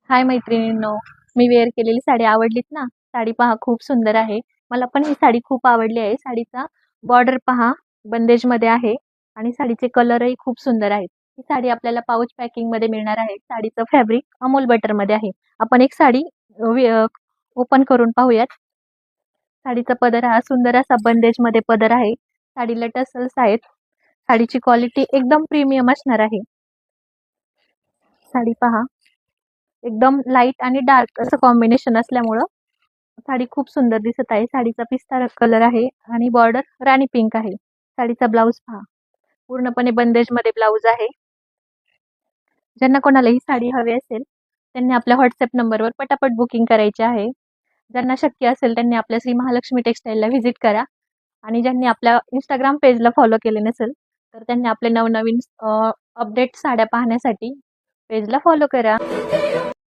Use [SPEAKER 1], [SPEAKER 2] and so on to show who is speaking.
[SPEAKER 1] हाय मैत्रिणींनो, मी वेअर केलेली साडी आवडलीत ना? साडी पहा खूप सुंदर आहे. मला पण ही साडी खूप आवडली आहे. साडीचा बॉर्डर पहा बंदेजमध्ये आहे आणि साडीचे कलरही खूप सुंदर आहेत. ही साडी आपल्याला पाउच पॅकिंगमध्ये मिळणार आहे. साडीचं फॅब्रिक अमूल बटरमध्ये आहे. आपण एक साडी ओपन करून पाहूयात. साडीचा पदर हा सुंदर असा बंदेजमध्ये पदर आहे. साडीला टसल्स आहेत. साडीची क्वालिटी एकदम प्रीमियम असणार आहे. साडी पहा एकदम लाईट आणि डार्क असं कॉम्बिनेशन असल्यामुळं साडी खूप सुंदर दिसत आहे. साडीचा पिस्ता कलर आहे आणि बॉर्डर राणी पिंक आहे. साडीचा ब्लाऊज पहा पूर्णपणे बंदेजमध्ये ब्लाऊज आहे. ज्यांना कोणाला ही साडी हवी असेल त्यांनी आपल्या व्हॉट्सअप नंबरवर पटापट बुकिंग करायचे आहे. ज्यांना शक्य असेल त्यांनी आपल्या श्री महालक्ष्मी टेक्सटाईलला व्हिजिट करा आणि ज्यांनी आपल्या इंस्टाग्राम पेजला फॉलो केले नसेल तर त्यांनी आपले नवनवीन अपडेट साड्या पाहण्यासाठी पेजला फॉलो करा.